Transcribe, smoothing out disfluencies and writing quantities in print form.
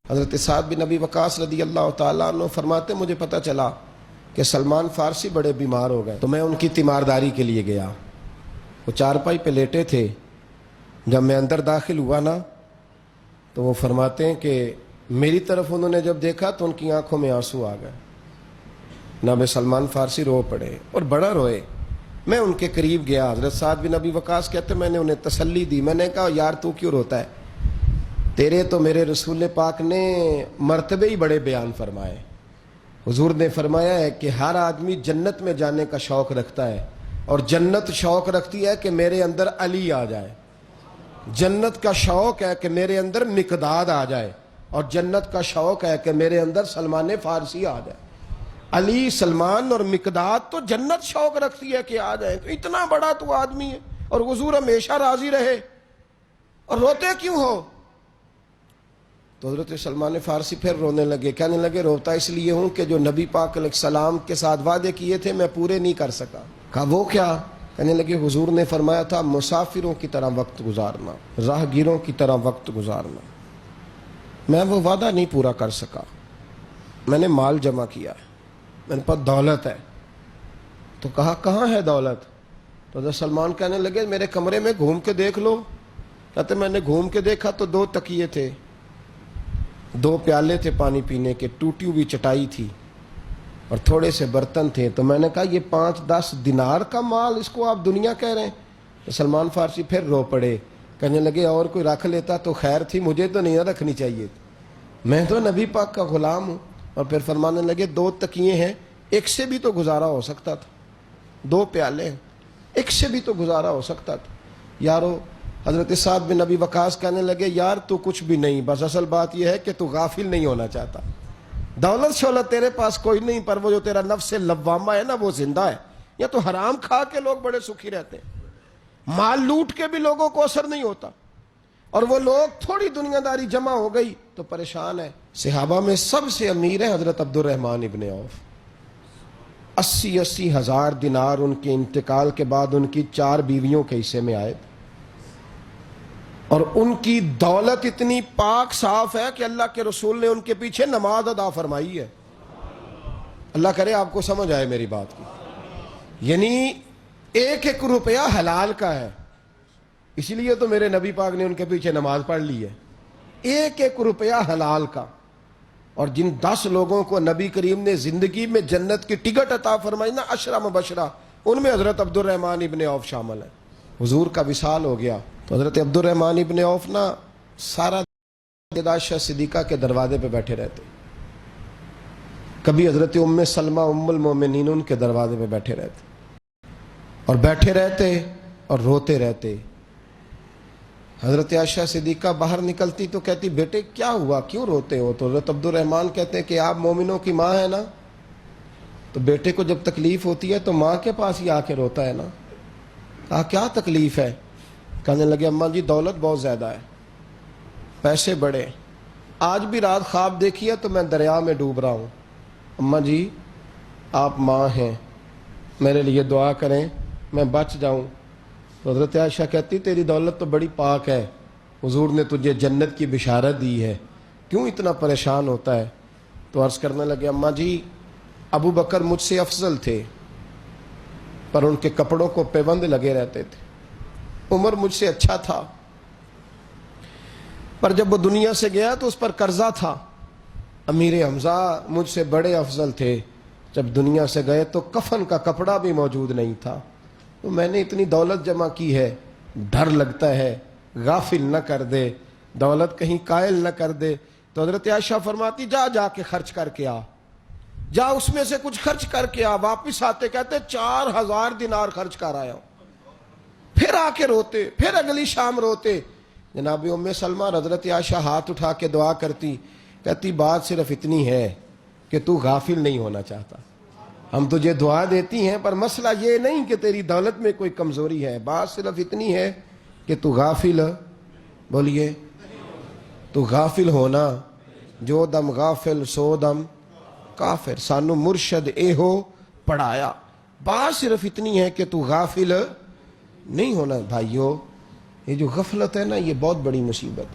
حضرت سعد بن ابی وقاص رضی اللہ تعالیٰ عنہ فرماتے مجھے پتہ چلا کہ سلمان فارسی بڑے بیمار ہو گئے تو میں ان کی تیمارداری کے لیے گیا۔ وہ چارپائی پہ لیٹے تھے، جب میں اندر داخل ہوا نا تو وہ فرماتے ہیں کہ میری طرف انہوں نے جب دیکھا تو ان کی آنکھوں میں آنسو آ گئے۔ جناب سلمان فارسی رو پڑے اور بڑا روئے۔ میں ان کے قریب گیا، حضرت سعد بن ابی وقاص کہتے میں نے انہیں تسلی دی، میں نے کہا یار تو کیوں روتا ہے؟ تیرے تو میرے رسول پاک نے مرتبے ہی بڑے بیان فرمائے۔ حضور نے فرمایا ہے کہ ہر آدمی جنت میں جانے کا شوق رکھتا ہے، اور جنت شوق رکھتی ہے کہ میرے اندر علی آ جائے، جنت کا شوق ہے کہ میرے اندر مقداد آ جائے، اور جنت کا شوق ہے کہ میرے اندر سلمان فارسی آ جائے۔ علی، سلمان اور مقداد تو جنت شوق رکھتی ہے کہ آ جائے، تو اتنا بڑا تو آدمی ہے، اور حضور ہمیشہ راضی رہے، اور روتے کیوں ہو؟ تو حضرت سلمان فارسی پھر رونے لگے، کہنے لگے روتا اس لیے ہوں کہ جو نبی پاک علیہ السلام کے ساتھ وعدے کیے تھے میں پورے نہیں کر سکا۔ کہا وہ کیا؟ کہنے لگے حضور نے فرمایا تھا مسافروں کی طرح وقت گزارنا، راہگیروں کی طرح وقت گزارنا، میں وہ وعدہ نہیں پورا کر سکا۔ میں نے مال جمع کیا ہے، میرے پاس دولت ہے۔ تو کہا کہاں ہے دولت؟ تو حضرت سلمان کہنے لگے میرے کمرے میں گھوم کے دیکھ لو۔ کہتے میں نے گھوم کے دیکھا تو 2 تکیے تھے، 2 پیالے تھے پانی پینے کے، ٹوٹی ہوئی چٹائی تھی، اور تھوڑے سے برتن تھے۔ تو میں نے کہا یہ 5-10 دینار کا مال، اس کو آپ دنیا کہہ رہے ہیں؟ تو سلمان فارسی پھر رو پڑے، کہنے لگے اور کوئی رکھ لیتا تو خیر تھی، مجھے تو نہیں رکھنی چاہیے تھی، میں تو نبی پاک کا غلام ہوں۔ اور پھر فرمانے لگے 2 تکیے ہیں، ایک سے بھی تو گزارا ہو سکتا تھا، 2 پیالے ہیں، ایک سے بھی تو گزارا ہو سکتا تھا۔ یارو، حضرت سعد بن ابی وقاص کہنے لگے یار تو کچھ بھی نہیں، بس اصل بات یہ ہے کہ تو غافل نہیں ہونا چاہتا۔ دولت شولت تیرے پاس کوئی نہیں، پر وہ جو تیرا نفس لوامہ ہے نا وہ زندہ ہے۔ یا تو حرام کھا کے لوگ بڑے سکھی رہتے ہیں، مال لوٹ کے بھی لوگوں کو اثر نہیں ہوتا، اور وہ لوگ تھوڑی دنیا داری جمع ہو گئی تو پریشان ہے۔ صحابہ میں سب سے امیر ہے حضرت عبد الرحمن ابن عوف، 80 ہزار دینار ان کے انتقال کے بعد ان کی 4 بیویوں کے حصے میں آئے، اور ان کی دولت اتنی پاک صاف ہے کہ اللہ کے رسول نے ان کے پیچھے نماز ادا فرمائی ہے۔ اللہ کرے آپ کو سمجھ آئے میری بات کی، یعنی 1-1 روپیہ حلال کا ہے، اسی لیے تو میرے نبی پاک نے ان کے پیچھے نماز پڑھ لی ہے، 1-1 روپیہ حلال کا۔ اور جن 10 لوگوں کو نبی کریم نے زندگی میں جنت کی ٹکٹ عطا فرمائی نا، 10 مبشرہ، ان میں حضرت عبد الرحمن ابن عوف شامل ہے۔ حضور کا وصال ہو گیا تو حضرت عبد الرحمن ابن عوف نا سارا عائشہ صدیقہ کے دروازے پہ بیٹھے رہتے، کبھی حضرت ام سلمہ ام المومنین ان کے دروازے پہ بیٹھے رہتے، اور بیٹھے رہتے اور روتے رہتے۔ حضرت عائشہ صدیقہ باہر نکلتی تو کہتی بیٹے کیا ہوا، کیوں روتے ہو؟ تو حضرت عبد الرحمن کہتے ہیں کہ آپ مومنوں کی ماں ہے نا، تو بیٹے کو جب تکلیف ہوتی ہے تو ماں کے پاس ہی آ کے روتا ہے نا۔ کہا کیا تکلیف ہے؟ کہنے لگے اماں جی دولت بہت زیادہ ہے، پیسے بڑے، آج بھی رات خواب دیکھی ہے تو میں دریا میں ڈوب رہا ہوں، اماں جی آپ ماں ہیں، میرے لیے دعا کریں میں بچ جاؤں۔ تو حضرت عائشہ کہتی تیری دولت تو بڑی پاک ہے، حضور نے تجھے جنت کی بشارت دی ہے، کیوں اتنا پریشان ہوتا ہے؟ تو عرض کرنے لگے اماں جی ابو بکر مجھ سے افضل تھے، پر ان کے کپڑوں کو پیبند لگے رہتے تھے، عمر مجھ سے اچھا تھا، پر جب وہ دنیا سے گیا تو اس پر قرضہ تھا، امیر حمزہ مجھ سے بڑے افضل تھے، جب دنیا سے گئے تو کفن کا کپڑا بھی موجود نہیں تھا، تو میں نے اتنی دولت جمع کی ہے، ڈر لگتا ہے غافل نہ کر دے، دولت کہیں قائل نہ کر دے۔ تو حضرت عائشہ فرماتی جا کے خرچ کر کے آ، جا اس میں سے کچھ خرچ کر کے آ۔ واپس آتے کہتے 4000 دینار خرچ کر آیا ہوں، پھر آ کے روتے، پھر اگلی شام روتے۔ جناب ام سلمہ حضرت عائشہ ہاتھ اٹھا کے دعا کرتی، کہتی بات صرف اتنی ہے کہ تو غافل نہیں ہونا چاہتا، ہم تجھے دعا دیتی ہیں، پر مسئلہ یہ نہیں کہ تیری دولت میں کوئی کمزوری ہے، بات صرف اتنی ہے کہ تو غافل، بولیے تو غافل ہونا، جو دم غافل سو دم کافر، سانو مرشد اے ہو پڑھایا، بات صرف اتنی ہے کہ تو غافل نہیں ہونا۔ بھائیو یہ جو غفلت ہے نا یہ بہت بڑی مصیبت ہے۔